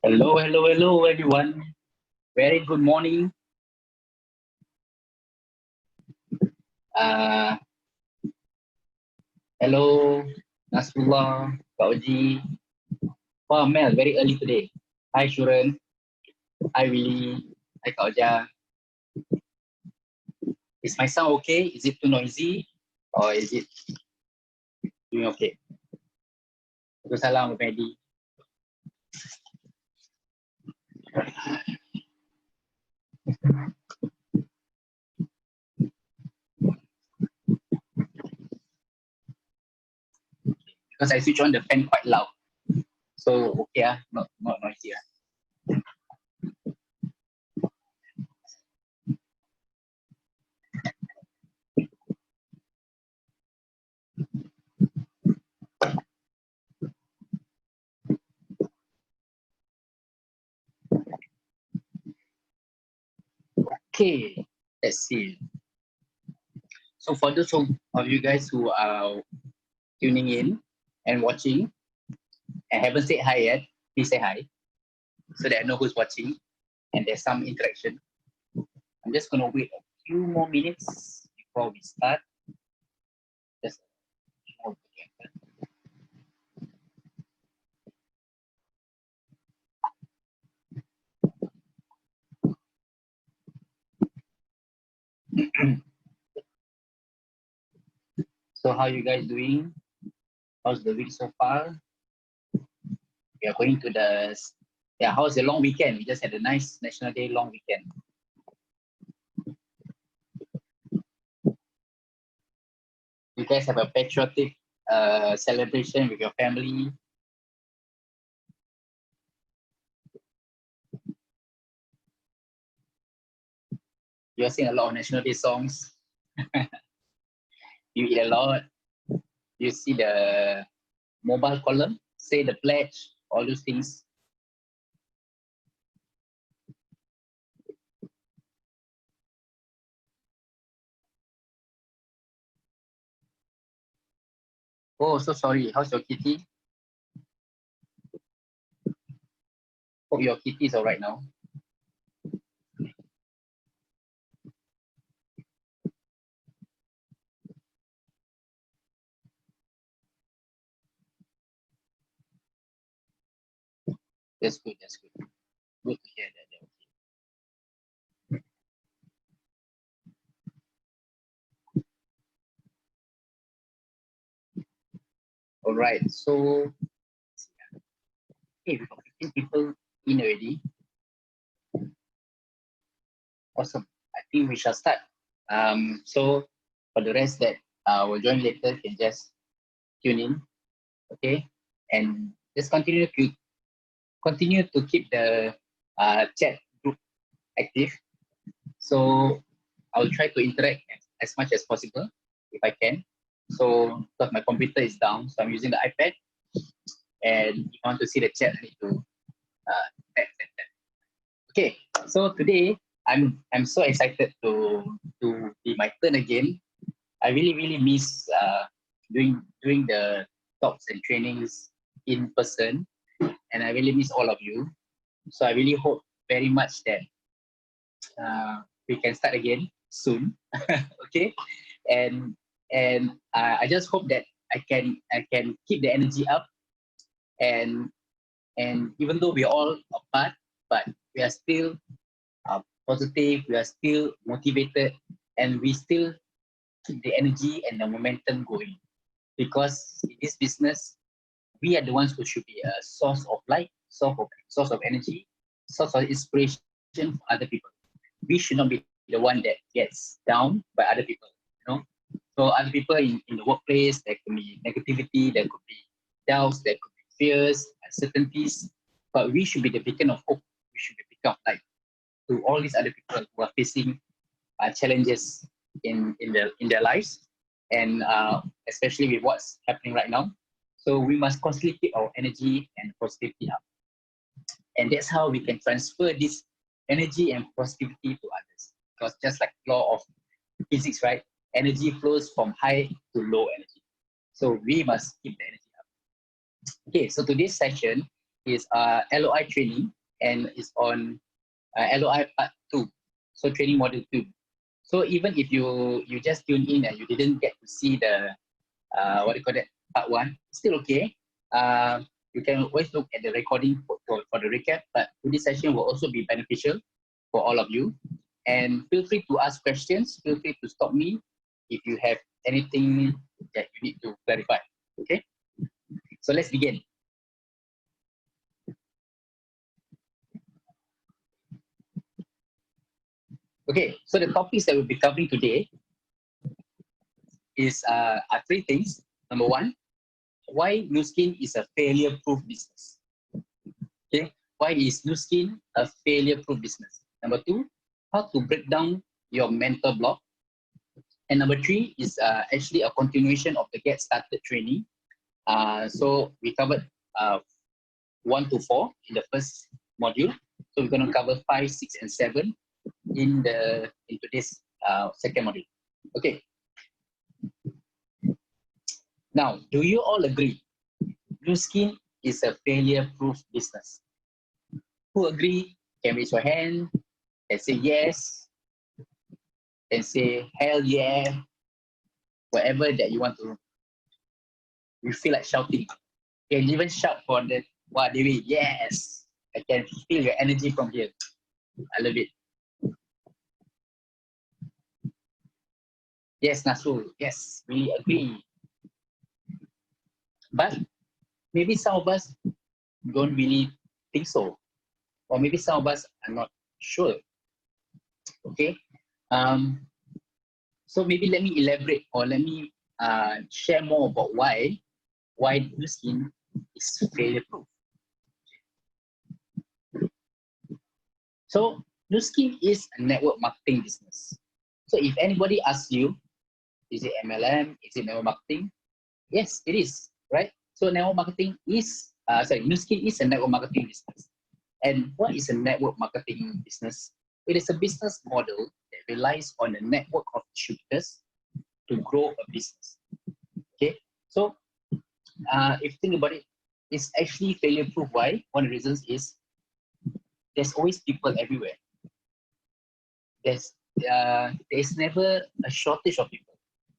Hello, hello, hello, everyone. Very good morning. Uh, Hello, Nasrullah, Kak Oji. Wow, Mel, very early today. Hi, Shuren. Hi, Willie. Hi, Kak Oja. Is my sound okay? Is it too noisy? Or is it doing okay? Salam, Mehdi. Because I switch on the fan quite loud. So, okay, not noisy. Okay, let's see. So, for those of you guys who are tuning in and watching and haven't said hi yet, please say hi so that I know who's watching and there's some interaction. I'm just going to wait a few more minutes before we start. Just So how you guys doing? How's the week so far? We are going to how's the long weekend? We just had a nice National Day long weekend. You guys have a patriotic celebration with your family? You're singing a lot of National Day songs. You eat a lot. You see the mobile column, say the pledge, all those things. Oh, so sorry. How's your kitty? Hope your kitty is all right now. That's good. That's good. Good to hear that. All right. So, hey, we got 15 people in already. Awesome. I think we shall start. So for the rest that will join later, can just tune in, okay, and just continue to keep the chat group active. So I'll try to interact as much as possible if I can. So because my computer is down, so I'm using the iPad. And if you want to see the chat, I need to tap. Okay, so today I'm so excited to be my turn again. I really miss doing the talks and trainings in person, and I really miss all of you. So I really hope very much that we can start again soon. Okay, and I just hope that I can keep the energy up, and even though we're all apart, but we are still positive, we are still motivated, and we still keep the energy and the momentum going. Because in this business, we are the ones who should be a source of light, source of energy, source of inspiration for other people. We should not be the one that gets down by other people. You know, so other people in the workplace, there could be negativity, there could be doubts, there could be fears, uncertainties, but we should be the beacon of hope. We should be the beacon of light to all these other people who are facing challenges in their lives, and especially with what's happening right now. So we must constantly keep our energy and positivity up, and that's how we can transfer this energy and positivity to others. Because just like law of physics, right? Energy flows from high to low energy. So we must keep the energy up. Okay, so today's session is LOI training and it's on LOI part 2, so training module 2. So even if you just tune in and you didn't get to see the what do you call that, part 1, still okay. You can always look at the recording for the recap, but this session will also be beneficial for all of you. And feel free to ask questions, feel free to stop me if you have anything that you need to clarify, okay? So let's begin. Okay, so the topics that we'll be covering today is are 3 things. Number 1, why Nu Skin is a failure-proof business. Okay, why is Nu Skin a failure-proof business? Number 2, how to break down your mental block. And number 3 is actually a continuation of the Get Started training. So we covered 1 to 4 in the first module. So we're going to cover 5, 6, and 7 in today's second module. Okay. Now, do you all agree Nu Skin is a failure-proof business? Who agree? Can raise your hand and say yes, and say hell yeah, whatever that you want to. You feel like shouting. You can even shout for the wow, Dewi, yes. I can feel your energy from here. I love it. Yes, Nasrul. Yes, we agree. But maybe some of us don't really think so. Or maybe some of us are not sure. Okay. So maybe let me elaborate, or let me share more about why Nu Skin is failure proof. So Nu Skin is a network marketing business. So if anybody asks you, is it MLM? Is it network marketing? Yes, it is, right? So network marketing is, Nu Skin is a network marketing business. And what is a network marketing business? It is a business model that relies on a network of distributors to grow a business. Okay, so if you think about it, it's actually failure proof. Why? One of the reasons is there's always people everywhere. There's never a shortage of people.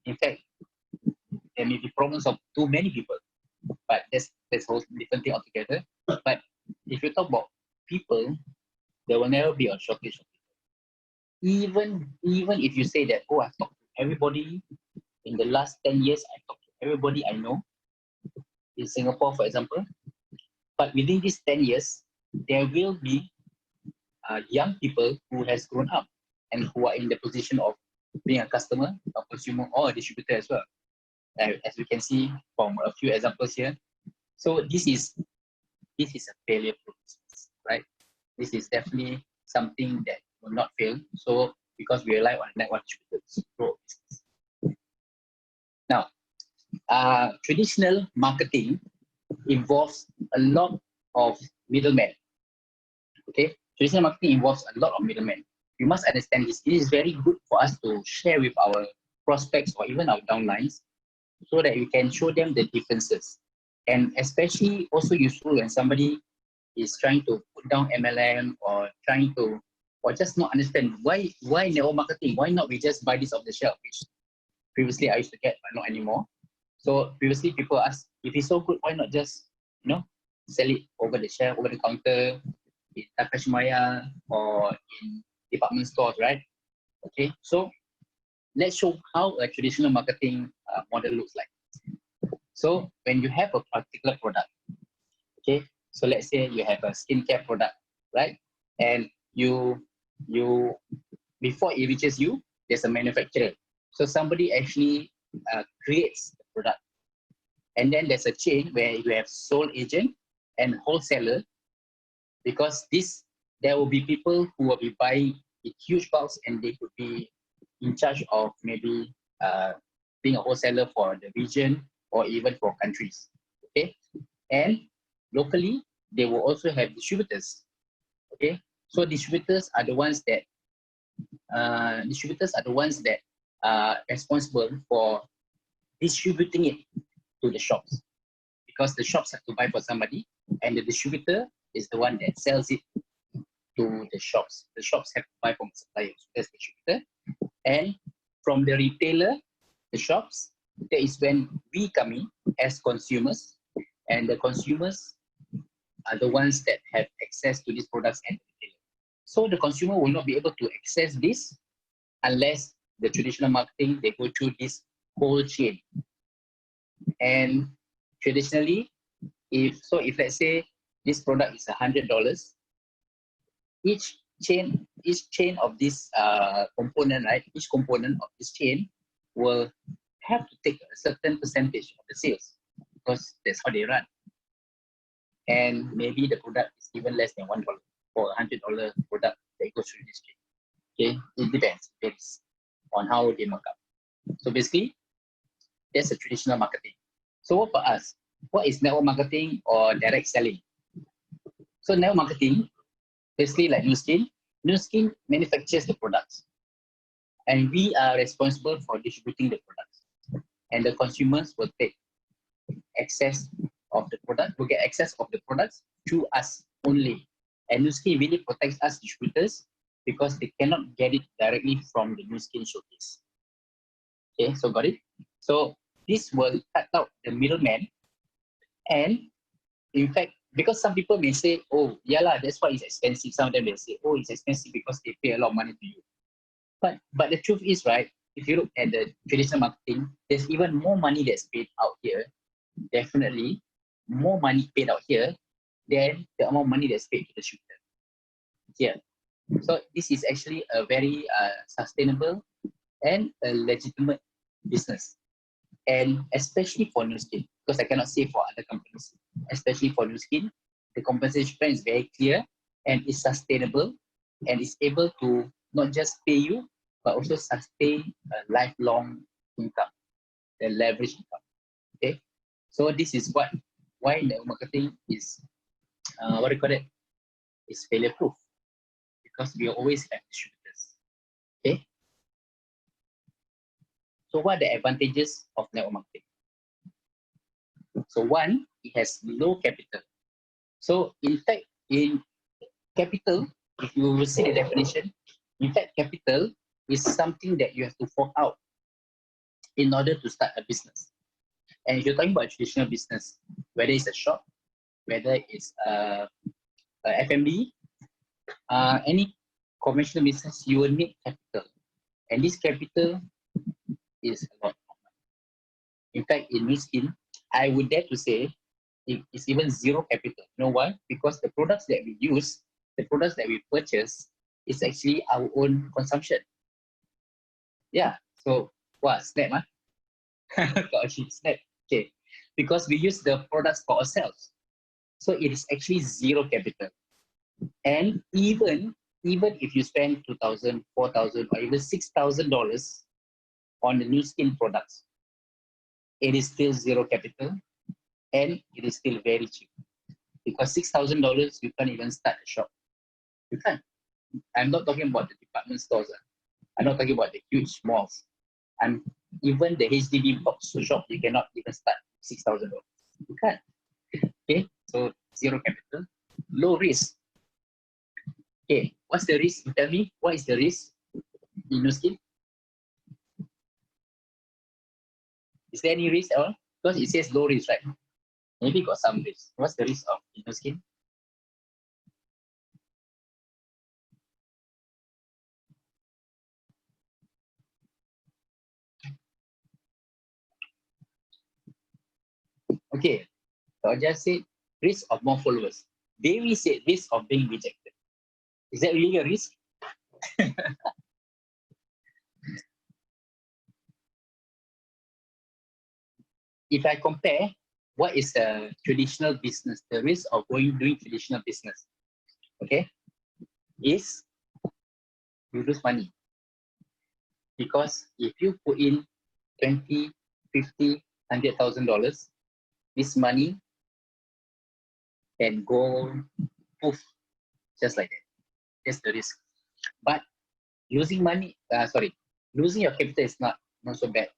In fact, there may be problems of too many people, but that's a whole different thing altogether. But if you talk about people, there will never be a shortage of people. Even if you say that, oh, I've talked to everybody in the last 10 years, I've talked to everybody I know in Singapore, for example. But within these 10 years, there will be young people who has grown up and who are in the position of being a customer, a consumer, or a distributor as well. As we can see from a few examples here. So this is a failure process, right? This is definitely something that will not fail. So because we rely on network distributors to grow business. Now, traditional marketing involves a lot of middlemen. Okay, traditional marketing involves a lot of middlemen. You must understand this. It is very good for us to share with our prospects or even our downlines, so that we can show them the differences. And especially also useful when somebody is trying to put down MLM or trying to, or just not understand why network marketing, why not we just buy this off the shelf, which previously I used to get, but not anymore. So previously people ask, if it's so good, why not just, sell it over the shelf, over the counter, in Takashimaya or in department stores, right? Okay, so let's show how a traditional marketing model looks like. So when you have a particular product, okay, so let's say you have a skincare product, right? And you before it reaches you, there's a manufacturer. So somebody actually creates the product. And then there's a chain where you have sole agent and wholesaler, because there will be people who will be buying in huge bulks, and they could be in charge of maybe being a wholesaler for the region or even for countries. Okay, and locally they will also have distributors. Okay, so distributors are the ones that are responsible for distributing it to the shops, because the shops have to buy for somebody, and the distributor is the one that sells it to the shops. The shops have to buy from suppliers, that's distributor. And from the retailer, the shops, that is when we come in as consumers, and the consumers are the ones that have access to these products and retailer. So the consumer will not be able to access this unless the traditional marketing, they go through this whole chain. And traditionally, if let's say this product is $100, each chain of this component, right? Each component of this chain will have to take a certain percentage of the sales because that's how they run. And maybe the product is even less than $1 for $100 product that goes through this chain. Okay, it depends on how they mark up. So basically, that's a traditional marketing. So what for us? What is network marketing or direct selling? So network marketing, basically like Nu Skin manufactures the products, and we are responsible for distributing the products. And the consumers will take access of the product, will get access of the products through us only. And Nu Skin really protects us distributors because they cannot get it directly from the Nu Skin showcase. Okay, so got it? So this will cut out the middleman. And in fact, because some people may say, oh, yeah lah, that's why it's expensive. Some of them may say, oh, it's expensive because they pay a lot of money to you. But the truth is, right, if you look at the traditional marketing, there's even more money that's paid out here. Definitely more money paid out here than the amount of money that's paid to the shooter here. So this is actually a very sustainable and a legitimate business. And especially for Nu Skin, because I cannot say for other companies, especially for Nu Skin, the compensation plan is very clear and is sustainable and is able to not just pay you, but also sustain a lifelong income, the leverage income. Okay, so this is why network marketing is what do you call it? Is failure proof, because we always have distributors. Okay. So what are the advantages of network marketing? So one, it has low capital. So in fact, in capital, if you will see the definition, in fact, capital is something that you have to fork out in order to start a business. And if you're talking about traditional business, whether it's a shop, whether it's a F&B, any conventional business, you will need capital. And this capital is a lot of money. In fact, in Nu Skin, I would dare to say it's even zero capital. You know why? Because the products that we use, the products that we purchase, is actually our own consumption. Yeah. So what? Snap, huh? Snap. Okay. Because we use the products for ourselves. So it is actually zero capital. And even if you spend $2,000, $4,000, or even $6,000 on the Nu Skin products, it is still zero capital and it is still very cheap. Because $6,000, you can't even start a shop. You can't. I'm not talking about the department stores. I'm not talking about the huge malls. And even the HDB box shop, you cannot even start $6,000. You can't. Okay, so zero capital, low risk. Okay, what's the risk? You tell me, what is the risk in Nu Skin? Is there any risk at all? Because it says low risk, right? Maybe got some risk. What's the risk of Nu Skin? Okay, so I just said risk of more followers. Devi said risk of being rejected. Is that really a risk? If I compare what is a traditional business, the risk of doing traditional business, okay, is you lose money. Because if you put in 20, 50, $100,000, this money can go poof, just like that. That's the risk. But losing your capital is not so bad.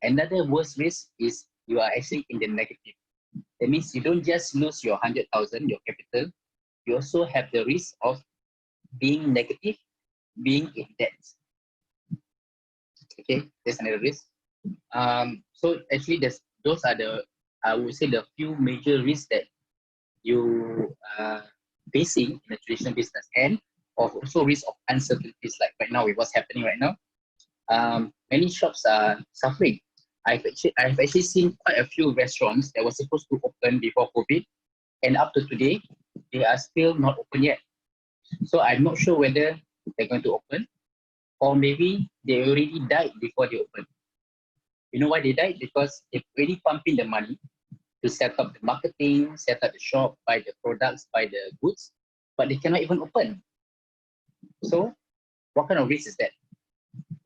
Another worst risk is you are actually in the negative. That means you don't just lose your 100,000, your capital, you also have the risk of being negative, being in debt. Okay, there's another risk. So actually, those are the, I would say, the few major risks that you facing in a traditional business, and also risk of uncertainties, like right now with what's happening right now. Many shops are suffering. I've actually seen quite a few restaurants that were supposed to open before COVID, and up to today, they are still not open yet. So I'm not sure whether they're going to open, or maybe they already died before they open. You know why they died? Because they've already pumped in the money to set up the marketing, set up the shop, buy the products, buy the goods, but they cannot even open. So what kind of risk is that?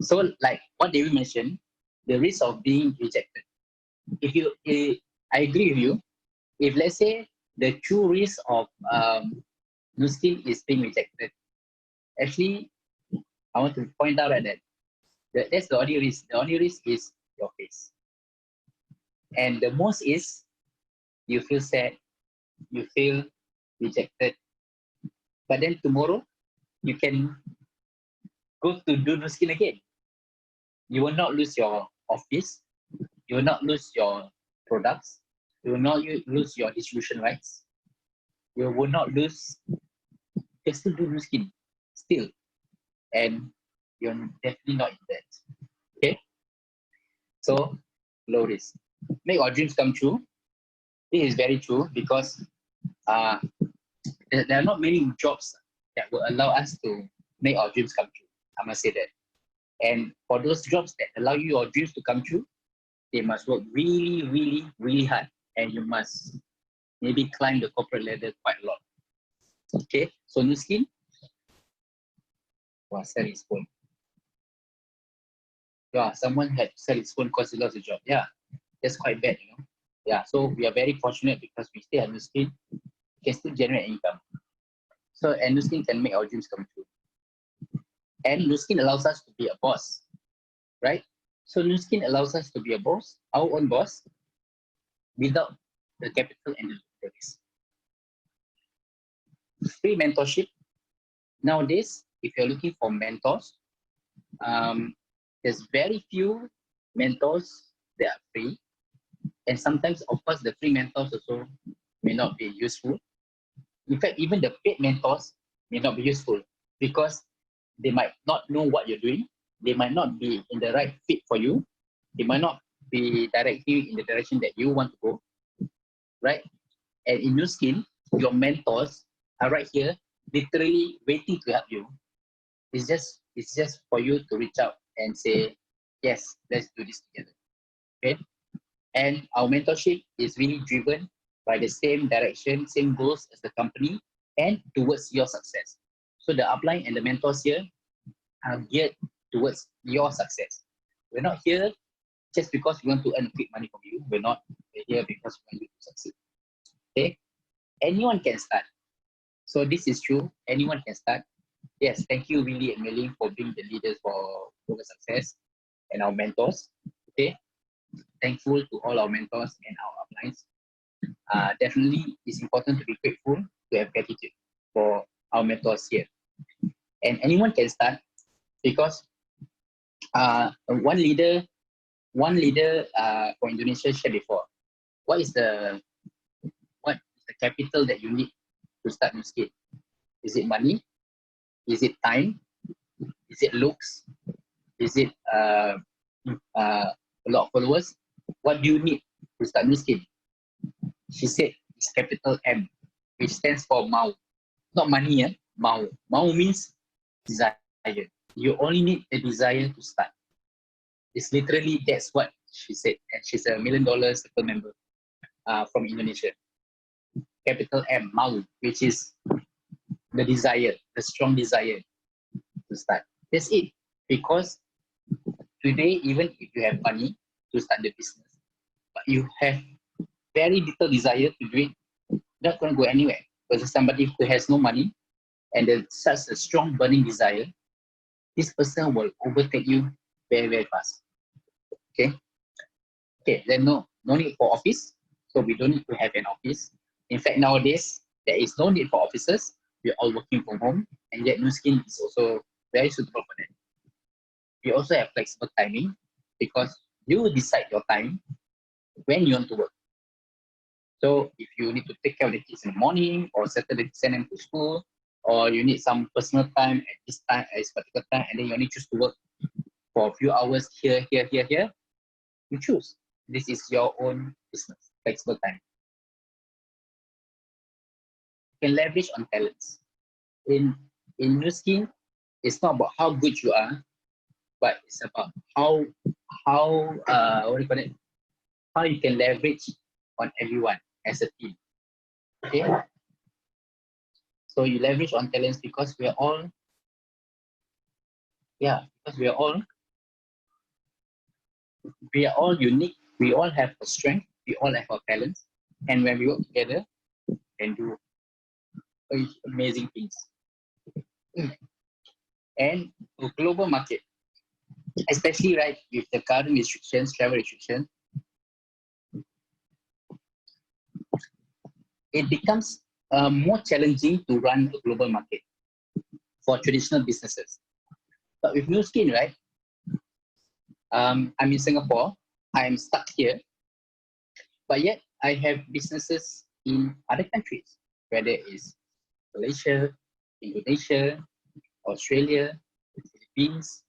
So like what David mentioned, the risk of being rejected. I agree with you. If let's say the true risk of Nuskin is being rejected, actually, I want to point out that's the only risk. The only risk is your face. And the most is you feel sad, you feel rejected. But then tomorrow, you can go to do Nuskin again. You will not lose your office. You will not lose your products. You will not lose your distribution rights. You will not lose. You can still do Nuskin, still. And you're definitely not in debt. Okay? So, low risk. Make our dreams come true. This is very true because there are not many jobs that will allow us to make our dreams come true. I must say that. And for those jobs that allow you your dreams to come true, they must work really, really, really hard. And you must maybe climb the corporate ladder quite a lot. Okay, so Nuskin, sell his phone. Yeah, someone had to sell his phone because he lost a job. Yeah, that's quite bad, you know. Yeah, so we are very fortunate because we still have Nuskin, can still generate income. So, and Nuskin can make our dreams come true. And Nuskin allows us to be a boss, right? So Nuskin allows us to be a boss, our own boss, without the capital and the risk. Free mentorship. Nowadays, if you're looking for mentors, there's very few mentors that are free. And sometimes, of course, the free mentors also may not be useful. In fact, even the paid mentors may not be useful because they might not know what you're doing. They might not be in the right fit for you. They might not be directing you in the direction that you want to go, right? And in Nuskin, your mentors are right here, literally waiting to help you. It's just for you to reach out and say, yes, let's do this together. Okay? And our mentorship is really driven by the same direction, same goals as the company, and towards your success. So the upline and the mentors here are geared towards your success. We're not here just because we want to earn quick money from you. We're here because we want you to succeed. Okay? Anyone can start. So this is true. Anyone can start. Yes, thank you, Willie and Mei for being the leaders for Global Success and our mentors. Okay? Thankful to all our mentors and our uplines. Definitely, it's important to be grateful, to have gratitude for our mentors here. And anyone can start because one leader for Indonesia shared before. What is the capital that you need to start Nuskin? Is it money? Is it time? Is it looks? Is it a lot of followers? What do you need to start Nuskin? She said it's capital M, which stands for Mau. Not money, Mau. Mau means desire. You only need a desire to start. It's literally, that's what she said. And she's a $1 million circle member from Indonesia. Capital M, Mau, which is the desire, the strong desire to start. That's it. Because today, even if you have money to start the business, but you have very little desire to do it, you're not going to go anywhere. Because somebody who has no money and there's such a strong burning desire, this person will overtake you very, very fast. Okay? Okay, then no need for office. So we don't need to have an office. In fact, nowadays, there is no need for offices we're all working from home, and yet Nu Skin is also very suitable for that. We also have flexible timing because you decide your time when you want to work. So if you need to take care of the kids in the morning or Saturday send them to school, or you need some personal time at this time, at this particular time, and then you only choose to work for a few hours here, you choose. This is your own business, flexible time. You can leverage on talents. In Nu Skin, it's not about how good you are, but it's about how what do you call it? How you can leverage on everyone as a team. Okay. So you leverage on talents because we are all, because we are all unique. We all have a strength. We all have our talents, and when we work together, we can do amazing things. And a global market, especially right with the current restrictions, travel restrictions, it becomes more challenging to run a global market for traditional businesses. But with Nu Skin, right? I'm in Singapore. I'm stuck here, but yet I have businesses in other countries, whether it's Malaysia, Indonesia, Australia, the Philippines.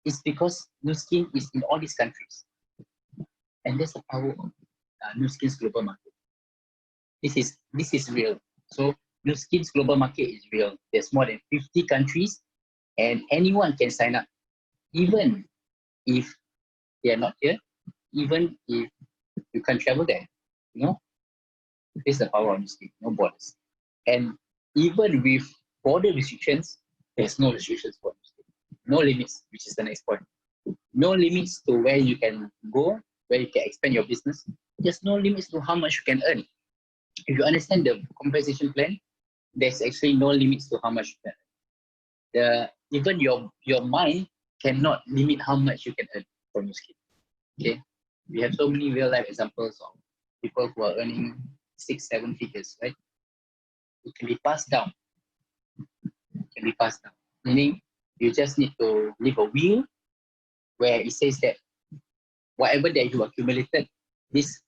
It's because Nu Skin is in all these countries, and that's the power of Nu Skin's global market. This is real. So Nu Skin's global market is real. There's more than 50 countries, and anyone can sign up, even if they are not here, even if you can't travel there. You know, this is the power of Nu Skin, no borders. And even with border restrictions, there's no restrictions for Nu Skin. No limits, which is the next point. No limits to where you can go, where you can expand your business. There's no limits to how much you can earn. If you understand the compensation plan, there's actually no limits to how much you can earn. Even your mind cannot limit how much you can earn from Nu Skin. Okay, we have so many real life examples of people who are earning 6-7 figures, right? It can be passed down. Meaning you just need to leave a will where it says that whatever that you accumulated, this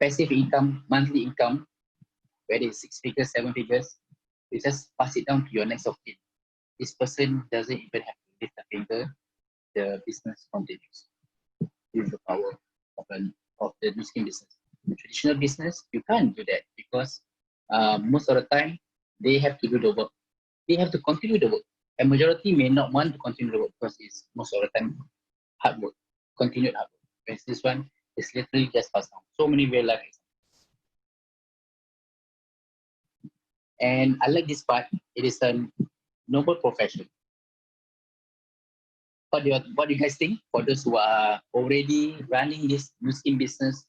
passive income, monthly income, whether it's 6 figures, 7 figures, you just pass it down to your next of kin. This person doesn't even have to lift a finger. The business continues. This is the power of the Nu Skin business. The traditional business, you can't do that because most of the time they have to do the work. They have to continue the work. A majority may not want to continue the work because it's most of the time hard work, continued hard work. Whereas this one is literally just passed down. So many real life examples. And I like this part. It is a noble profession. What do you guys think? For those who are already running this Nu Skin business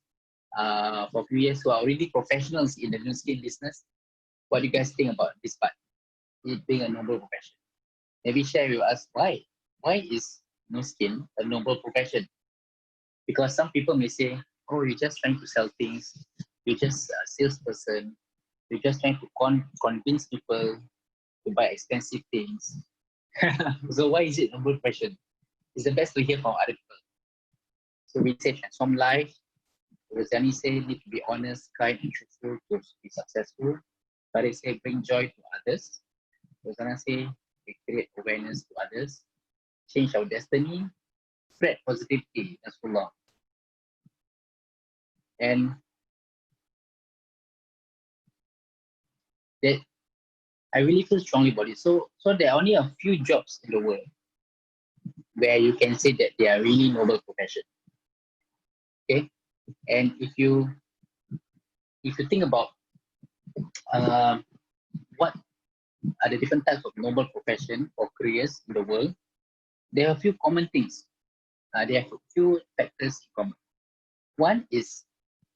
for a few years, who are already professionals in the Nu Skin business, what do you guys think about this part? It being a noble profession. Maybe share with us why. Why is Nu Skin a noble profession? Because some people may say, oh, you're just trying to sell things. You're just a salesperson. You're just trying to convince people to buy expensive things. So why is it a noble profession? It's the best to hear from other people. So we say transform life. Rosani say need to be honest, kind, and truthful to be successful. But they say bring joy to others. Rosana say we create awareness to others, change our destiny, spread positivity. That's for long. And that I really feel strongly about it. So there are only a few jobs in the world where you can say that they are really noble profession. Okay, and if you think about what are the different types of noble profession or careers in the world, there are a few common things. There are a few factors in common. One is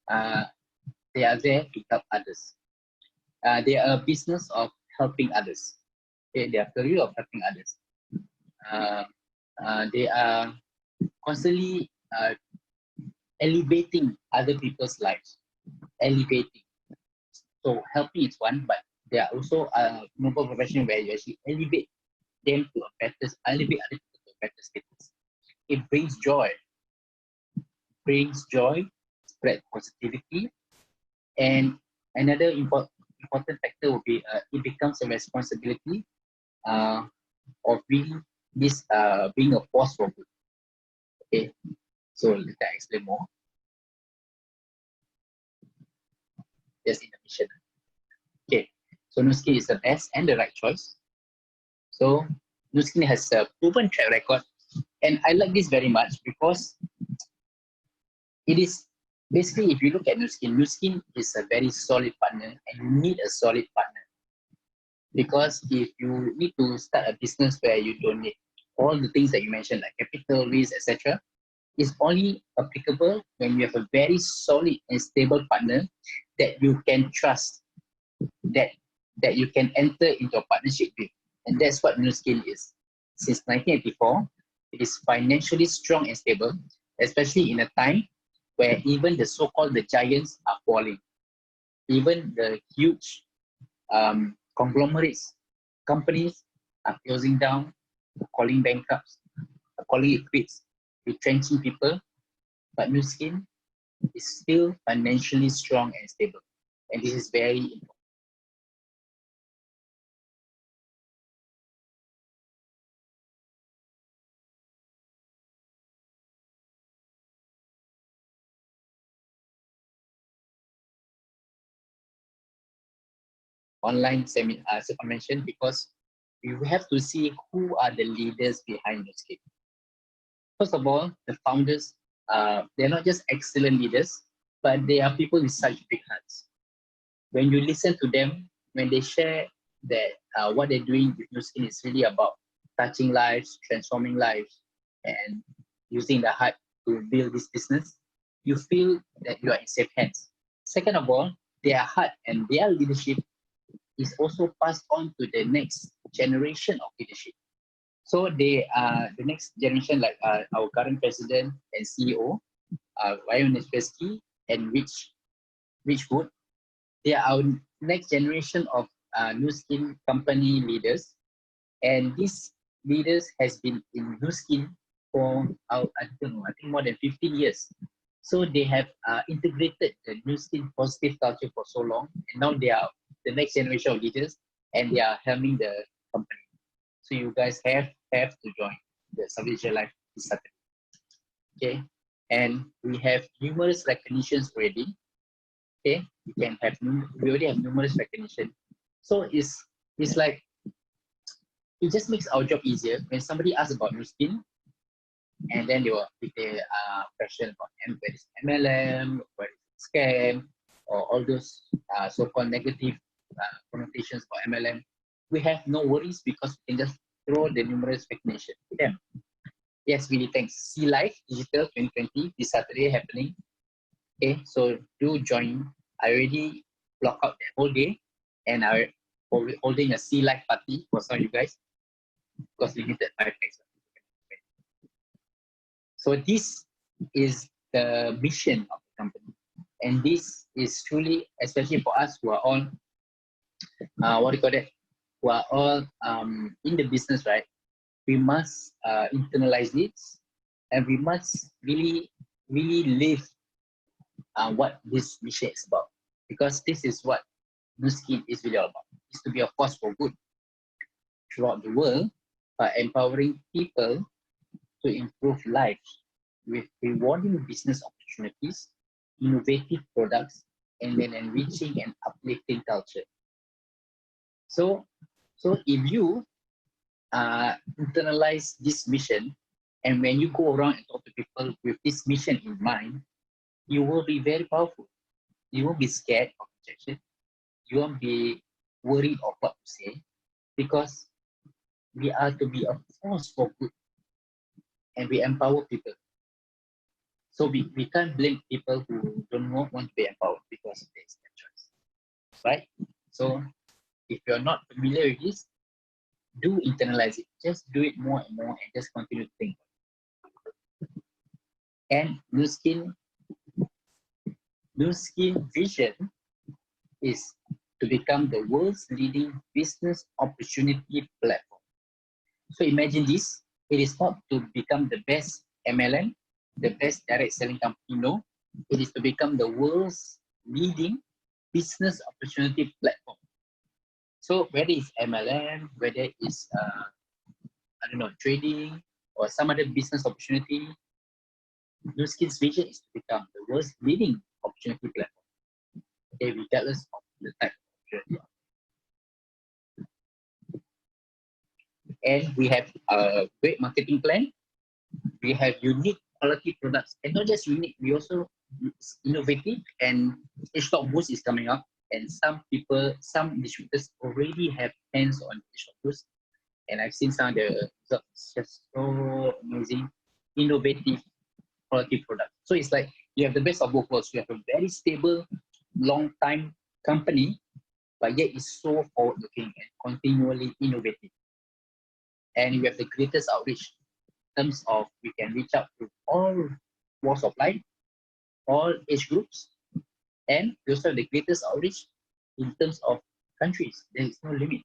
they are there to help others. They are a business of helping others. Okay, they are a career of helping others. They are constantly elevating other people's lives. Elevating. So helping is one, but There are also noble profession where you actually elevate them to a better, elevate other people to a better status. It brings joy, spread positivity, and another important factor will be it becomes a responsibility uh, of being this being a force for good. Okay, so let me explain more. Just in the mission. Okay, so Nuskin is the best and the right choice. So Nuskin has a proven track record, and I like this very much because it is basically, if you look at Nuskin is a very solid partner, and you need a solid partner because if you need to start a business where you don't need all the things that you mentioned, like capital, risk, etc., is only applicable when you have a very solid and stable partner that you can trust, that you can enter into a partnership with. And that's what Nuskin is. Since 1984, it is financially strong and stable, especially in a time where even the so-called the giants are falling. Even the huge conglomerates, companies are closing down, calling bankrupts, calling it quits, retrenching people, but Nuskin is still financially strong and stable. And this is very important. Online seminar, as I mentioned, because we have to see who are the leaders behind Nuskin. First of all, the founders, they're not just excellent leaders, but they are people with such big hearts. When you listen to them, when they share that what they're doing with Nuskin is really about touching lives, transforming lives, and using the heart to build this business, you feel that you are in safe hands. Second of all, their heart and their leadership is also passed on to the next generation of leadership. So they are the next generation, like our current president and CEO, Ryan Nespeski and Rich Wood. They are our next generation of Nuskin company leaders, and these leaders has been in Nuskin for I don't know, I think more than 15 years. So they have integrated the Nuskin positive culture for so long, and now they are the next generation of leaders, and they are helming the company. So you guys have to join the Salvation Life this Saturday. Okay, and we have numerous recognitions already. Okay, we already have numerous recognition. So it's like it just makes our job easier when somebody asks about Nuskin, and then if they question about whether it's MLM, whether it's scam, or all those so-called negative connotations about MLM, we have no worries because we can just throw the numerous recognition to them. Yes, really thanks. See Life Digital 2020 this Saturday happening. Okay, so do join. I already block out that whole day, and I holding a Sea Life party for some of you guys because limited 5x. So this is the mission of the company, and this is truly, especially for us who are all what do you call that? Who are all in the business, right? We must internalize this, and we must really live what this mission is about, because this is what Nuskin is really all about. It's to be a force for good throughout the world by empowering people to improve lives with rewarding business opportunities, innovative products, and then enriching and uplifting culture. So if you internalize this mission, and when you go around and talk to people with this mission in mind, you will be very powerful. You won't be scared of rejection. You won't be worried of what to say, because we are to be a force for good, and we empower people. So we can't blame people who don't want to be empowered because it's their choice, right? So if you're not familiar with this, do internalize it. Just do it more and more, and just continue to think. And Nuskin vision is to become the world's leading business opportunity platform. So imagine this, it is not to become the best MLM, the best direct selling company, no. It is to become the world's leading business opportunity platform. So whether it's MLM, whether it's I don't know, trading or some other business opportunity, Nu Skin's vision is to become the world's leading opportunity platform. Okay, regardless of the type of opportunity. And we have a great marketing plan. We have unique quality products, and not just unique, we also innovative, and stock boost is coming up, and some people, some distributors already have hands on stock boost, and I've seen some of the results, just so amazing, innovative quality product. So it's like you have the best of both worlds. You have a very stable, long time company, but yet it's so forward looking and continually innovative. And you have the greatest outreach in terms of we can reach out to all walks of life, all age groups, and we also have the greatest outreach in terms of countries. There is no limit.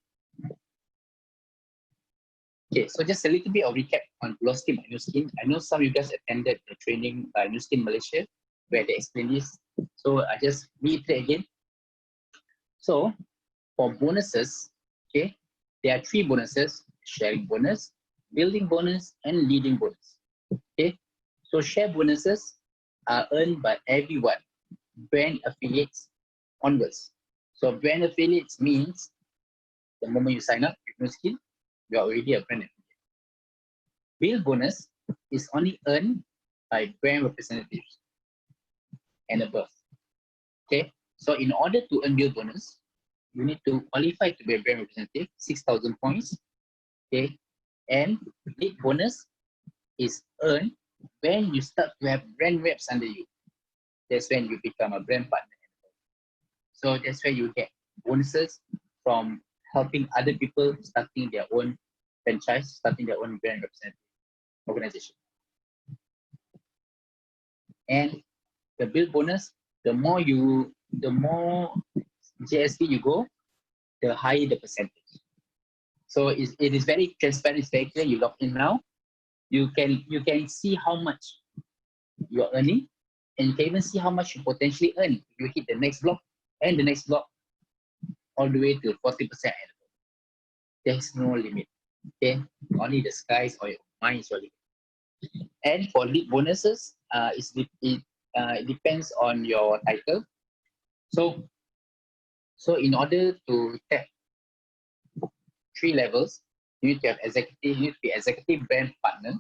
Okay, so just a little bit of recap on Velocity by Nu Skin. I know some of you guys attended the training by Nu Skin Malaysia where they explain this. So I just reiterate again. So for bonuses, okay, there are 3 bonuses: sharing bonus, building bonus, and leading bonus. Okay, so share bonuses are earned by everyone, brand affiliates onwards. So brand affiliates means the moment you sign up with Nu Skin, you are already a brand affiliate. Build bonus is only earned by brand representatives and above. Okay, so in order to earn build bonus, you need to qualify to be a brand representative, 6,000 points. Okay, and lead bonus is earned when you start to have brand reps under you. That's when you become a brand partner. So that's where you get bonuses from helping other people starting their own franchise, starting their own brand representative organization. And the build bonus, the more JSP you go, the higher the percentage. So it is very transparent, it's very clear. You log in now, you can see how much you're earning, and you can even see how much you potentially earn if you hit the next block and the next block all the way to 40%. There's no limit. Okay, only the skies or your mind is your limit. And for lead bonuses, it depends on your title. So in order to tap 3 levels, you need to have executive, you need to be executive brand partner,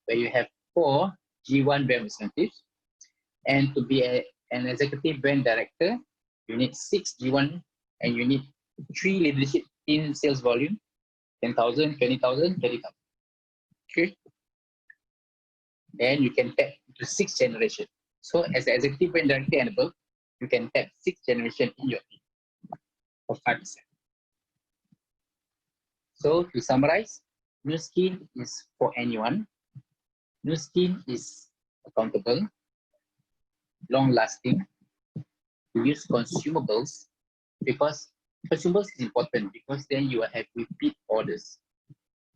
where you have 4 G1 brand representatives. And to be an executive brand director, you need 6 G1, and you need 3 leadership in sales volume, 10,000, 20,000, 30,000. Okay. Then you can tap to 6 generation. So as an executive brand director and above, you can tap 6 generation in your team for 5%. So to summarize, Nu Skin is for anyone. Nu Skin is accountable, long-lasting. We use consumables because consumables is important, because then you will have repeat orders.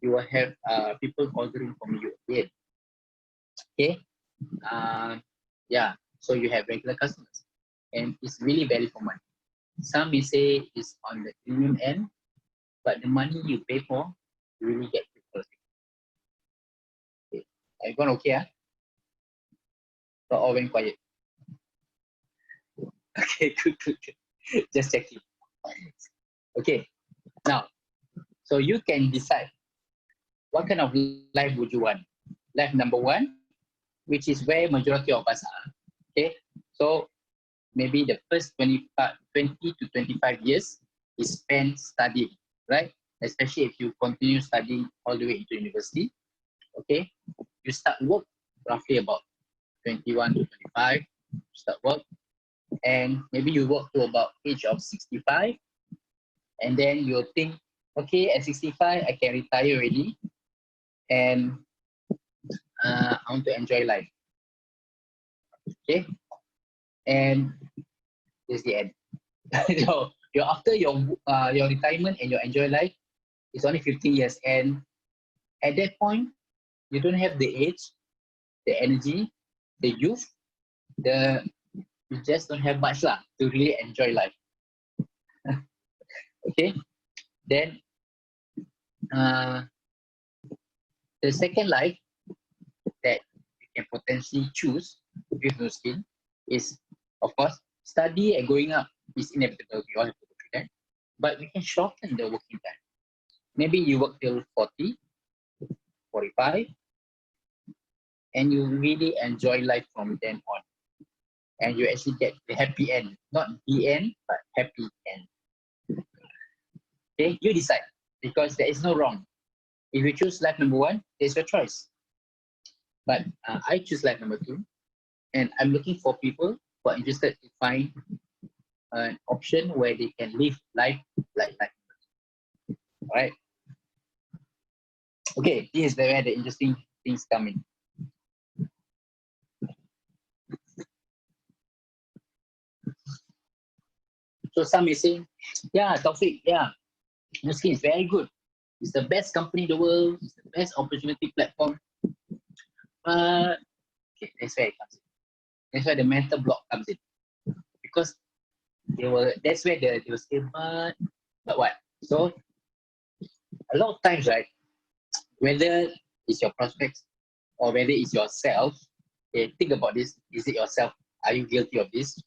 You will have people ordering from you again. Okay. Yeah. So you have regular customers, and it's really value for money. Some may say it's on the premium end, but the money you pay for, you really get people. Okay. Everyone okay? Not all went quiet. Okay, good. Just checking. Okay. Now, so you can decide what kind of life would you want. Life number 1, which is where majority of us are. Okay. So maybe the first 20 to 25 years is spent studying, right? Especially if you continue studying all the way into university. Okay. You start work roughly about 21 to 25, start work, and maybe you work to about age of 65, and then you'll think, okay, at 65 I can retire already, and I want to enjoy life. Okay, and this is the end. No, You're after your retirement and your enjoy life is only 15 years, and at that point you don't have the age, the energy, the youth, the you just don't have much lah to really enjoy life. Okay, then uh, the second life that you can potentially choose with no skill is, of course, study and growing up is inevitable. We all have to go through that, but we can shorten the working time. Maybe you work till 40, 45, and you really enjoy life from then on, and you actually get the happy end, not the end, but happy end. Okay, you decide, because there is no wrong. If you choose life number one, it's your choice. But I choose life number two, and I'm looking for people who are interested to find an option where they can live life like life. All right. Okay, this is where the interesting things come in. So some may say, yeah, Taufiq, yeah, Nuskin is very good. It's the best company in the world. It's the best opportunity platform. But okay, that's where it comes in. That's where the mental block comes in. Because that's where they will say, but what? So a lot of times, right, whether it's your prospects or whether it's yourself, okay, think about this. Is it yourself? Are you guilty of this?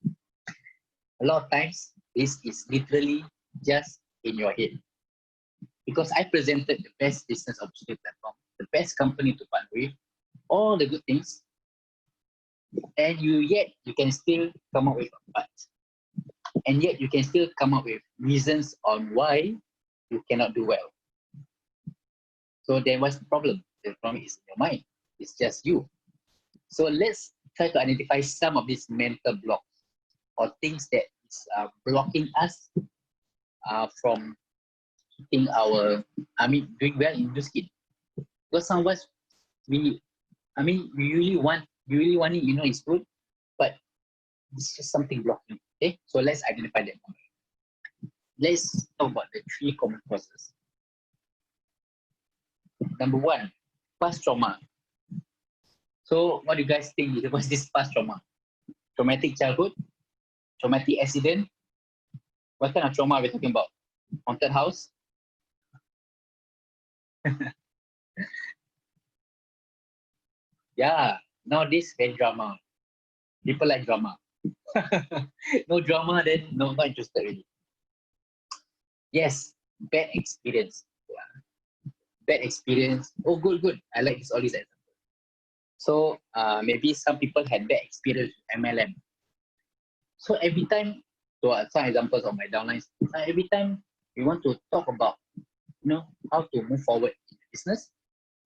A lot of times, this is literally just in your head. Because I presented the best business opportunity platform, the best company to partner with, all the good things, and yet you can still come up with a but. And yet you can still come up with reasons on why you cannot do well. So then what's the problem? The problem is in your mind. It's just you. So let's try to identify some of these mental blocks or things that is blocking us from hitting doing well in this skin. Because some of us, we really want it, it's good, but it's just something blocking. Okay, so let's identify them. Let's talk about the 3 common causes. Number 1, past trauma. So what do you guys think? What's this past trauma? Traumatic childhood? Traumatic accident? What kind of trauma are we talking about? Haunted house? Yeah, nowadays very drama. People like drama. No drama, then no, not interested really. Yes, bad experience. Yeah. Bad experience. Oh, good. I like all these examples. So maybe some people had bad experience with MLM. So every time, some examples of my downlines, every time we want to talk about, how to move forward in the business,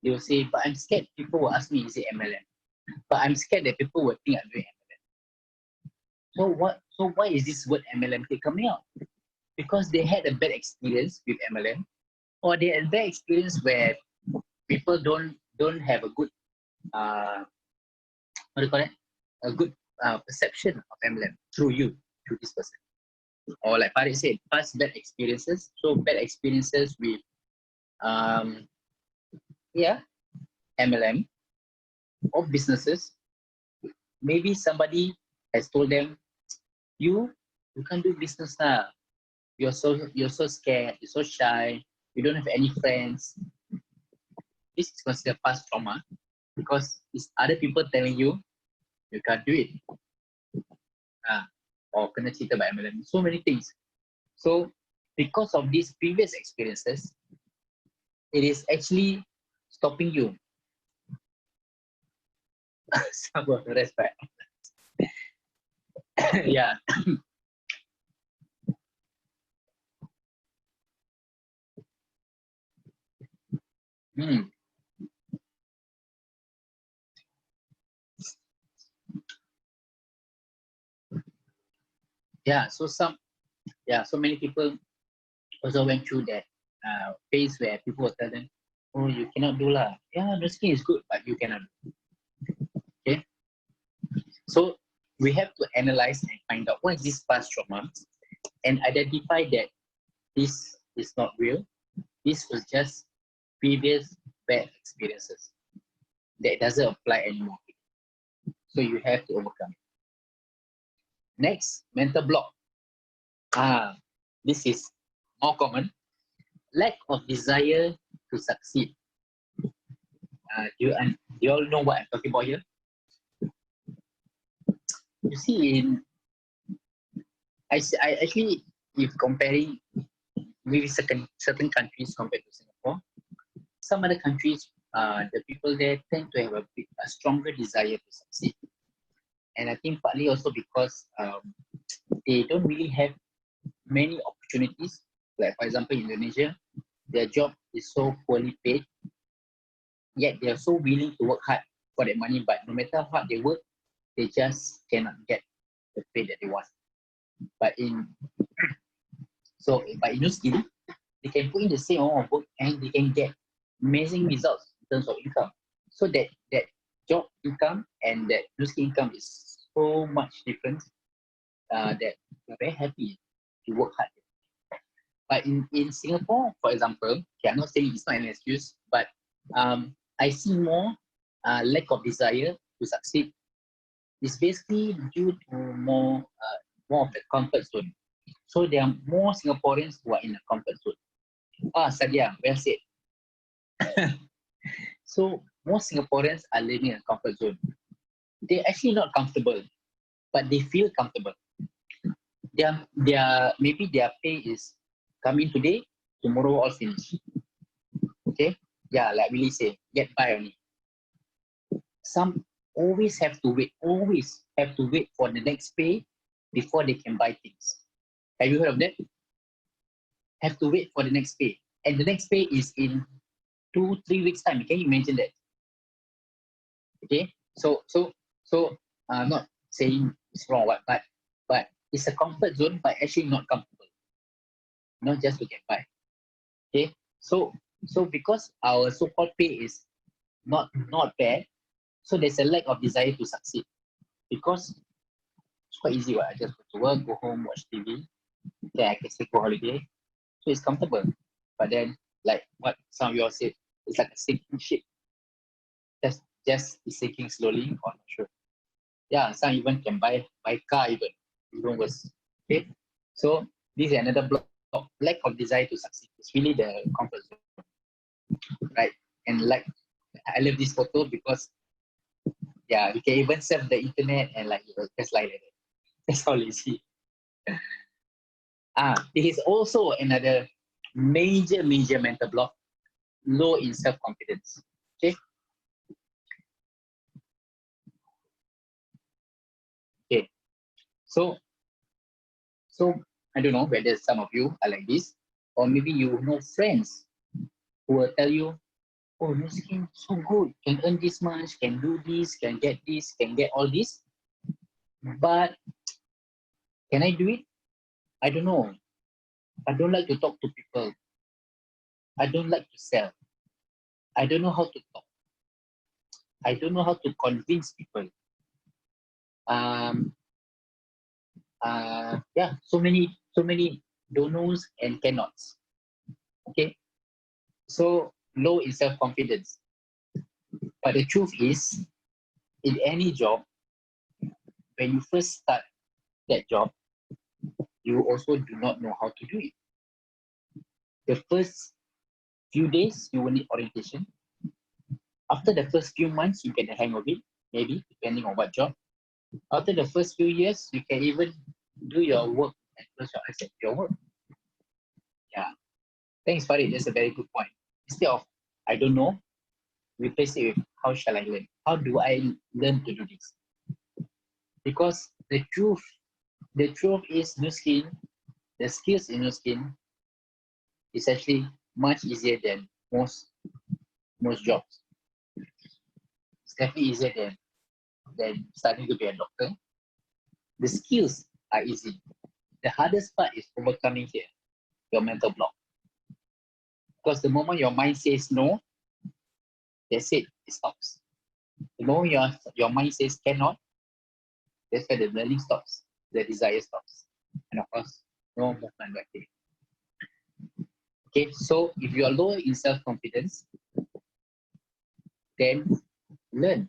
they will say, but I'm scared people will ask me, is it MLM? But I'm scared that people will think I'm doing MLM. So why is this word MLM keep coming out? Because they had a bad experience with MLM, or they had a bad experience where people don't have a good what do you call it? A good perception of MLM through this person. Or like Farid said, past bad experiences. So bad experiences with MLM or businesses. Maybe somebody has told them, you can't do business now. You're so scared, you're so shy, you don't have any friends. This is considered past trauma because it's other people telling you can't do it. Or kena cheated by MLM. So many things. So because of these previous experiences, it is actually stopping you. Some of the respect. Yeah. Yeah. So many people also went through that phase where people will tell them, oh, you cannot do lah. Yeah, the skin is good, but you cannot do. Okay. So we have to analyze and find out what is this past trauma and identify that this is not real. This was just previous bad experiences that doesn't apply anymore. So you have to overcome it. Next, mental block. This is more common. Lack of desire to succeed. Do you all know what I'm talking about here? You see, I actually, if comparing maybe certain countries compared to Singapore, some other countries, the people there tend to have a stronger desire to succeed. And I think partly also because they don't really have many opportunities. Like for example, Indonesia, their job is so poorly paid, yet they are so willing to work hard for that money. But no matter how hard they work, they just cannot get the pay that they want. But in new skill, they can put in the same amount of work and they can get amazing results in terms of income. So that job income and that new skill income is so much different that we're very happy to work hard. But in Singapore, for example, okay, I'm not saying it's not an excuse, but I see more lack of desire to succeed. It's basically due to more of the comfort zone. So there are more Singaporeans who are in the comfort zone. Sadia, well said. So most Singaporeans are living in a comfort zone. They're actually not comfortable, but they feel comfortable. Maybe their pay is coming today, tomorrow all finish. Okay? Yeah, like Willie say, get by only. Some always have to wait for the next pay before they can buy things. Have you heard of that? Have to wait for the next pay. And the next pay is in 2-3 weeks time. Can you imagine that? Okay, so I'm not saying it's wrong, but it's a comfort zone, but actually not comfortable, not just to get by. Okay, so because our so-called pay is not bad, so there's a lack of desire to succeed because it's quite easy. I just go to work, go home, watch TV, then I can still go holiday, so it's comfortable. But then, like what some of you all said, it's like a sinking ship. Just sinking slowly, or not sure. Yeah, some even can buy car even worse. Okay, so this is another block. Lack of desire to succeed. It's really the comfort zone, right? And like, I love this photo because yeah, you can even surf the internet and like just like that. That's how lazy. This is also another major mental block. Low in self-confidence. Okay. Okay. So I don't know whether some of you are like this, or maybe you know friends who will tell you, oh, your skin so good, can earn this much, can do this, can get all this. But can I do it? I don't know. I don't like to talk to people. I don't like to sell. I don't know how to talk. I don't know how to convince people. Yeah, so many don't knows and cannots. Okay, so low in self-confidence. But the truth is, in any job, when you first start that job, you also do not know how to do it. The first few days, you will need orientation. After the first few months, you get the hang of it, maybe, depending on what job. After the first few years, you can even do your work and close your eyes at your work. Yeah. Thanks, Farid. That's a very good point. Instead of, I don't know, replace it with, how shall I learn? How do I learn to do this? Because the truth is new skill, the skills in new skill is actually much easier than most jobs. It's definitely easier than studying to be a doctor. The skills are easy. The hardest part is overcoming here, your mental block. Because the moment your mind says no, that's it, it stops. The moment your mind says cannot, that's where the learning stops, the desire stops. And of course, no movement, no activity. Okay, so if you are low in self-confidence, then learn,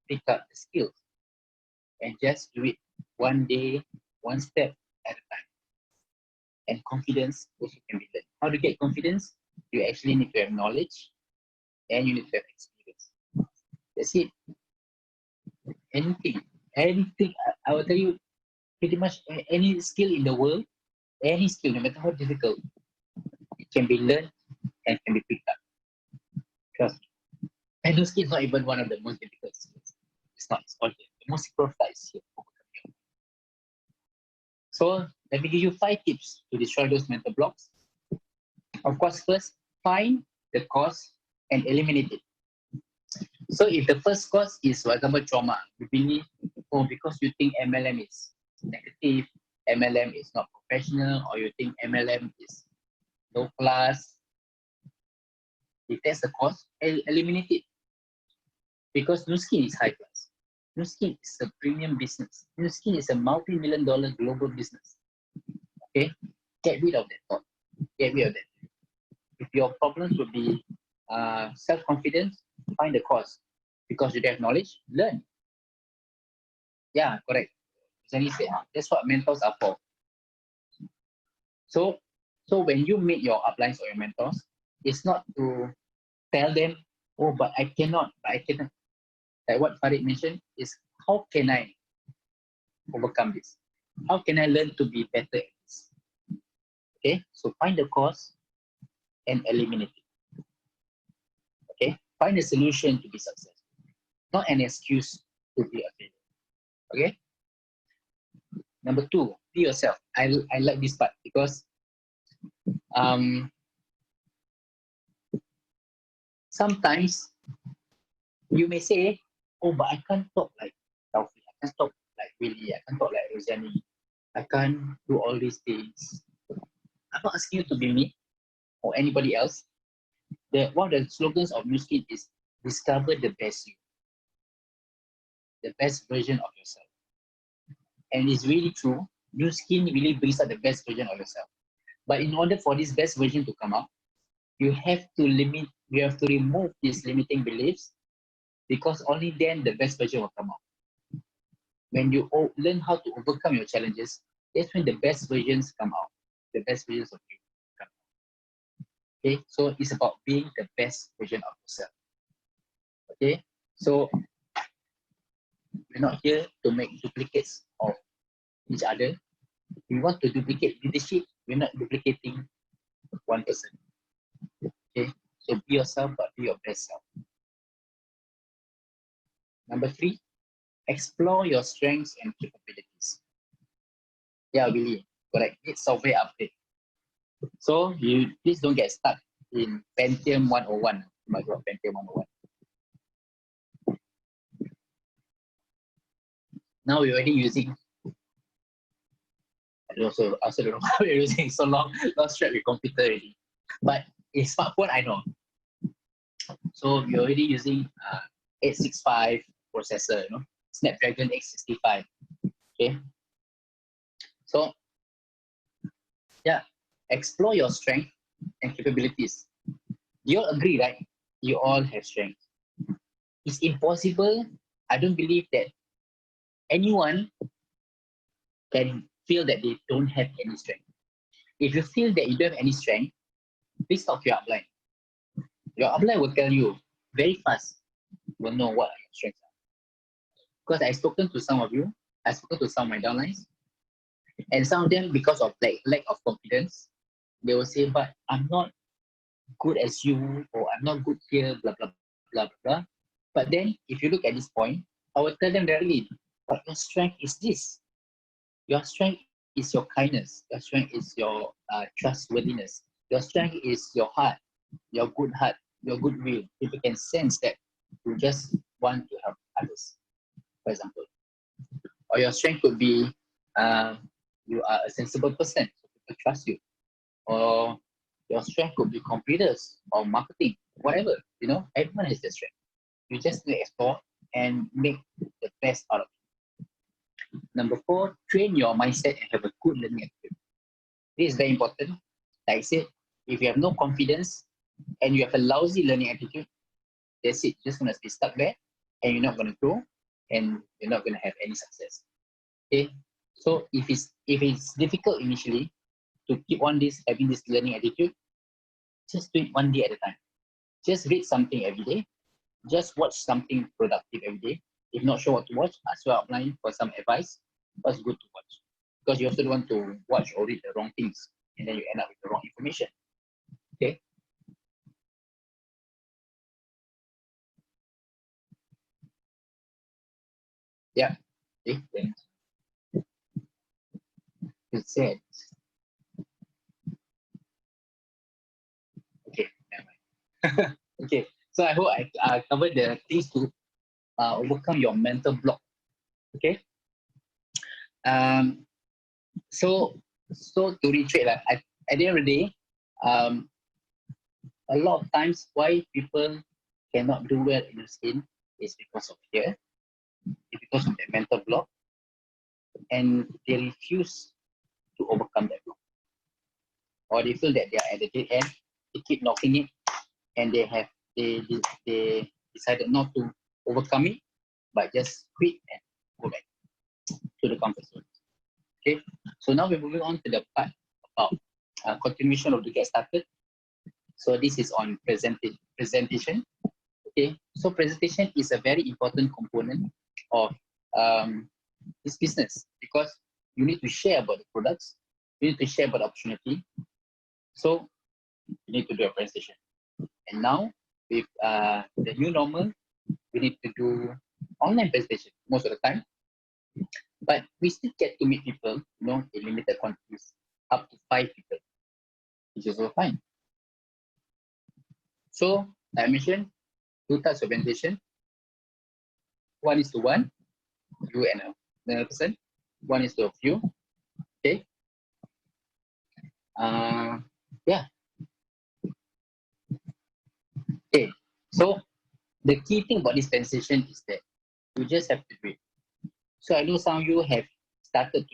pick up the skills, and just do it one day, one step at a time. And confidence also can be learned. How to get confidence? You actually need to have knowledge and you need to have experience. That's it. Anything. I will tell you pretty much any skill in the world, any skill, no matter how difficult, it can be learned and can be picked up. Trust me. And those skills not even one of the most difficult skills. It's not. It's all here. The most simplified is here. So let me give you 5 tips to destroy those mental blocks. Of course, first, find the cause and eliminate it. So if the first cause is, for example, trauma, you believe, oh, because you think MLM is negative, MLM is not professional, or you think MLM is low class, if that's the cause, eliminate it. Because Nu Skin is high class. Nu Skin is a premium business. Nu Skin is a multi-million-dollar global business. Okay? Get rid of that thought. Get rid of that. If your problems would be self-confidence, find the cause. Because you don't have knowledge, learn. Yeah, correct. Zani said, that's what mentors are for. So when you meet your uplines or your mentors, it's not to tell them, oh, but I cannot. Like what Farid mentioned is, how can I overcome this? How can I learn to be better at this? Okay, so find the cause and eliminate it. Okay, find a solution to be successful, not an excuse to be a failure. Okay. Number 2, be yourself. I like this part because sometimes you may say, oh, but I can't talk like Taufiq. I can't talk like Willie. I can't talk like Rosiani. I can't do all these things. I'm not asking you to be me or anybody else. One of the slogans of Nu Skin is discover the best you, the best version of yourself. And it's really true. Nu Skin really brings out the best version of yourself. But in order for this best version to come out, you have to remove these limiting beliefs, because only then the best version will come out. When you learn how to overcome your challenges, that's when the best versions come out. The best versions of you come out. Okay, so it's about being the best version of yourself. Okay, so we're not here to make duplicates of each other. We want to duplicate leadership. We're not duplicating one person. Okay, so be yourself, but be your best self. Number 3, explore your strengths and capabilities. Yeah, really, correct. It's software update. So you please don't get stuck in Pentium 101. Oh my God, Pentium 101. Now we're already using, I also don't know why we're using so long, lost track with computer already. But in smartphone, I know. So we're already using 865 processor, Snapdragon 865. Okay. So yeah, explore your strength and capabilities. You all agree, right? You all have strength. It's impossible. I don't believe that anyone can feel that they don't have any strength. If you feel that you don't have any strength, please talk to your upline. Your upline will tell you very fast, will know what your strengths are. Because I've spoken to some of you, I've spoken to some of my downlines, and some of them, because of lack of confidence, they will say, but I'm not good as you, or I'm not good here, blah, blah, blah, blah. But then, if you look at this point, I will tell them directly, but your strength is this. Your strength is your kindness. Your strength is your trustworthiness. Your strength is your heart, your goodwill. If you can sense that you just want to help others, for example. Or your strength could be you are a sensible person, so people trust you. Or your strength could be computers or marketing, whatever. Everyone has their strength. You just need to explore and make the best out of it. Number 4, train your mindset and have a good learning attitude. This is very important. Like I said, if you have no confidence and you have a lousy learning attitude, that's it. You're just going to stay stuck there and you're not going to grow and you're not going to have any success. Okay. So if it's difficult initially to keep on having this learning attitude, just do it one day at a time. Just read something every day. Just watch something productive every day. If not sure what to watch, ask your outline for some advice. What's good to watch? Because you also don't want to watch or read the wrong things and then you end up with the wrong information. Okay. Yeah. Okay. Then you said, okay, never mind. Okay. So I hope I covered the things to overcome your mental block. Okay. Um, so to reiterate, at the end of the day, um, a lot of times why people cannot do well in the skin is because of fear, it's because of that mental block, and they refuse to overcome that block, or they feel that they are at the dead end. They keep knocking it, and they decided not to overcome it, but just quit and go back to the comfort zone. Okay, so now we're moving on to the part about continuation of the get started. So this is on presentation. Okay, so presentation is a very important component of this business because you need to share about the products, you need to share about the opportunity. So you need to do a presentation. And now with the new normal, we need to do online presentation most of the time. But we still get to meet people, in limited quantities, up to 5 people, which is also fine. So I mentioned 2 types of presentation. 1:1, you and another person. 1:a few. Okay. Yeah. Okay. So the key thing about this presentation is that you just have to do it. So I know some of you have started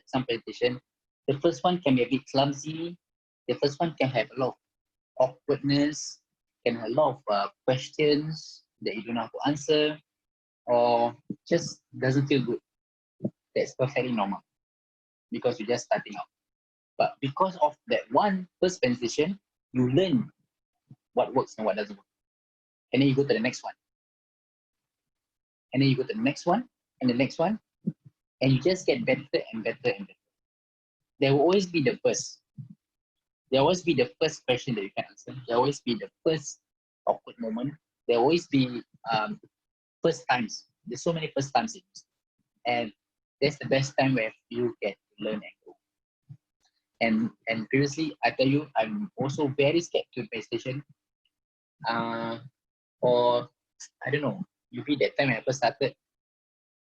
some presentation. The first one can be a bit clumsy. The first one can have a lot of awkwardness, can have a lot of questions that you don't know how to answer, or just doesn't feel good. That's perfectly normal because you're just starting out. But because of that one first presentation, you learn what works and what doesn't work. And then you go to the next one. And then you go to the next one and the next one. And you just get better and better and better. There will always be the first. There will always be the first question that you can answer. There will always be the first awkward moment. There will always be first times. There's so many first times. And that's the best time where you get to learn and grow. And previously, I tell you, I'm also very scared to PlayStation. Or I don't know, maybe that time when I first started,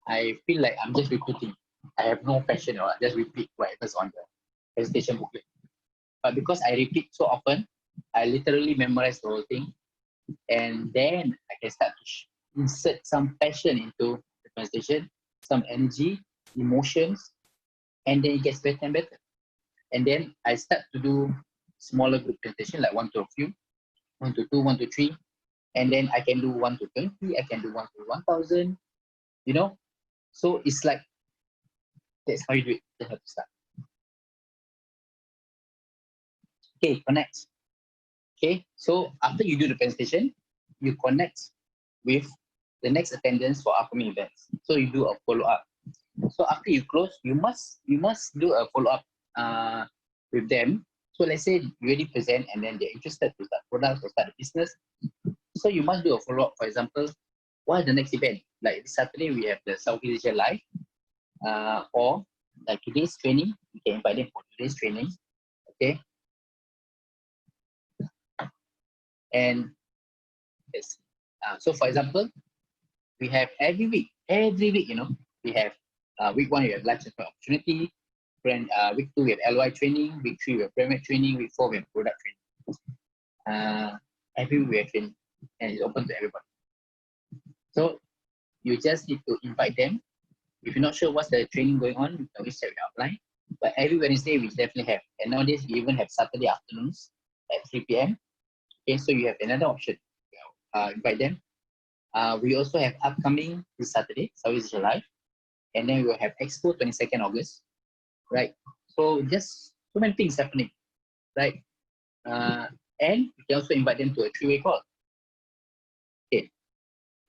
I feel like I'm just repeating. I have no passion or I just repeat whatever's on the presentation booklet. But because I repeat so often, I literally memorize the whole thing. And then I can start to insert some passion into the presentation, some energy, emotions, and then it gets better and better. And then I start to do smaller group presentation, like 1 to a few, 1 to 2, 1 to 3. And then I can do 1 to 20, I can do 1 to 1,000, So it's like, that's how you do it. That's how to start. Okay, connect. Okay, so after you do the presentation, you connect with the next attendance for upcoming events. So you do a follow-up. So after you close, you must do a follow-up with them. So let's say you already present and then they're interested to start products or start a business. So you must do a follow-up. For example, what is the next event? Like this Saturday, we have the Southeast Asia Live. Or like today's training, you can invite them for today's training. Okay. And yes. So for example, we have every week, we have week 1, we have life support opportunity. Week 2, we have LOI training. Week 3, we have pyramid training. Week 4, we have product training. Every week we have training, and it's open to everybody. So you just need to invite them If you're not sure what's the training going on, you can always check your upline. But every Wednesday, we definitely have. And nowadays, we even have Saturday afternoons at 3 p.m. Okay, so you have another option. Invite them. We also have upcoming this Saturday, Southeast Asia Live. And then we will have Expo 22nd August, right? So just so many things happening, right? And you can also invite them to a three-way call. Okay,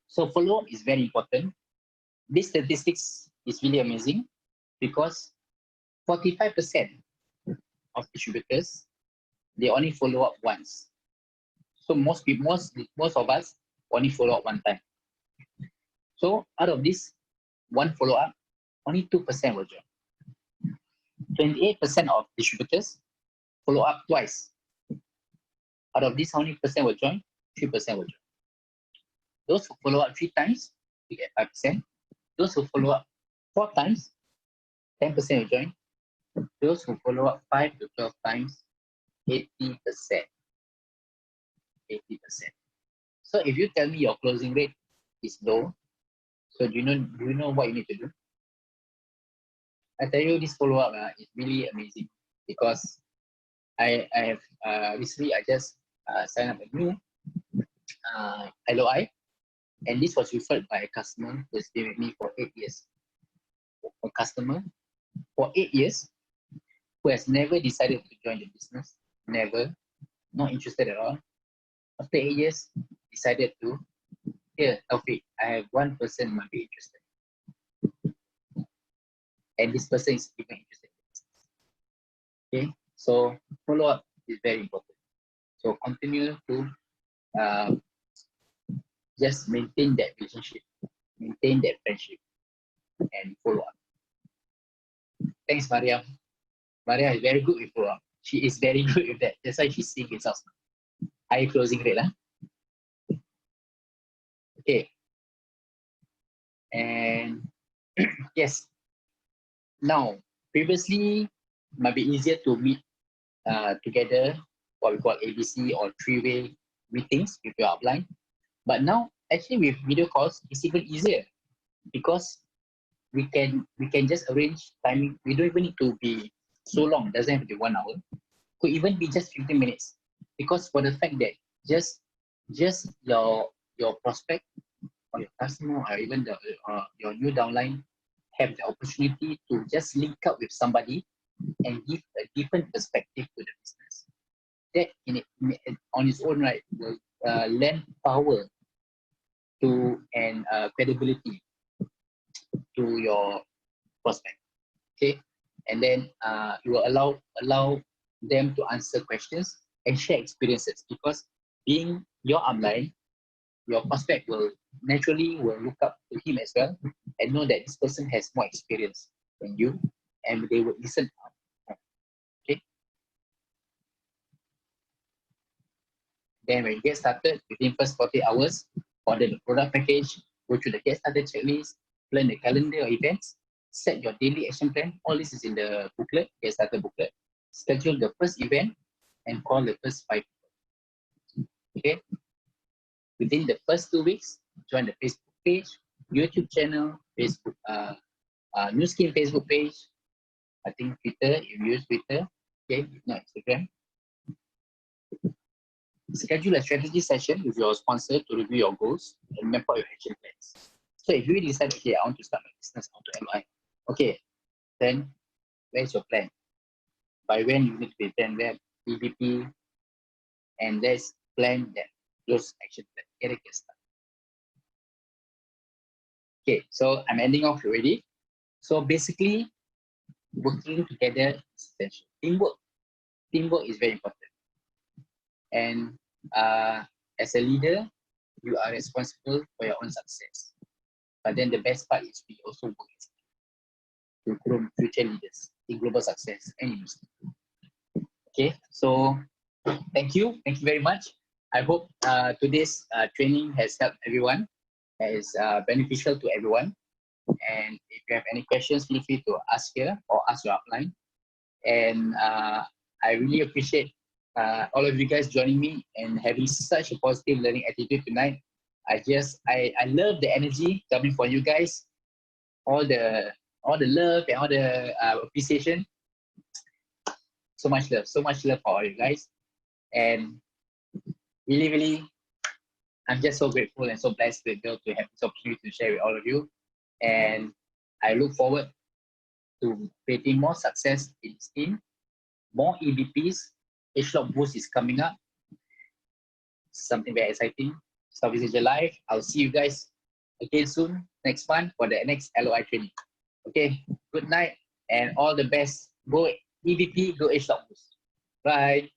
so follow-up is very important. This statistics is really amazing because 45% of distributors, they only follow up once. So most people, most of us only follow up one time. So out of this one follow-up, only 2% will join. 28% of distributors follow up twice. Out of this, how many percent will join? 3% will join. Those who follow up 3 times, you get 5%. Those who follow up 4 times, 10% will join. Those who follow up 5 to 12 times, 80%. 80%. So if you tell me your closing rate is low, so do you know what you need to do? I tell you, this follow-up is really amazing because I have recently I just signed up a new LOI, and this was referred by a customer who's been with me for 8 years. A customer for 8 years who has never decided to join the business, never, not interested at all. After 8 years, decided to, here, Taufiq, I have one person might be interested. And this person is even interested. Okay, so follow-up is very important. So continue to just maintain that relationship, maintain that friendship, and follow up. Thanks, Mariam. Mariam is very good with follow up. She is very good with that. That's why she's seeing results. High closing rate. Okay. And yes. Now, previously, might be easier to meet together, what we call ABC or three-way meetings with your upline. But now, actually, with video calls, it's even easier because we can just arrange timing. We don't even need to be so long. It doesn't have to be 1 hour. Could even be just 15 minutes. Because for the fact that just your prospect or your customer or even your new downline have the opportunity to just link up with somebody and give a different perspective to the business. That on its own right will lend power to and credibility to your prospect. Okay, and then it will allow them to answer questions and share experiences, because being your upline, your prospect will naturally look up to him as well and know that this person has more experience than you, and they will listen up. Okay. Then when you get started, within first 48 hours, order the product package, go through the get started checklist, plan the calendar of events, set your daily action plan. All this is in the booklet, get started booklet. Schedule the first event and call the first 5 people. Okay. Within the first 2 weeks, join the Facebook page, YouTube channel, Facebook, New Skin Facebook page. I think Twitter, if you use Twitter, okay, if not Instagram. Schedule a strategy session with your sponsor to review your goals and map out your action plans. So if you decide, okay, I want to start my business, I want to LOI, okay, then where's your plan? By when you need to be plan where PVP, and let's plan that those action plans. Get started. Okay, so I'm ending off already. So basically, working together is essential. Teamwork is very important. And as a leader, you are responsible for your own success. But then the best part is we also work to grow future leaders in global success and industry. Okay, so thank you very much. I hope today's training has helped everyone, is beneficial to everyone. And if you have any questions, feel free to ask here or ask your upline. And I really appreciate all of you guys joining me and having such a positive learning attitude tonight. I love the energy coming from you guys. all the love and all the appreciation. So much love for all you guys. And really, I'm just so grateful and so blessed to be able to have this opportunity to share with all of you. And I look forward to creating more success in this team, more EVPs. H-Lock Boost is coming up. Something very exciting. Southeast Asia Live. I'll see you guys again soon, next month, for the next LOI training. Okay, good night and all the best. Go EVP, go H-Lock Boost. Bye.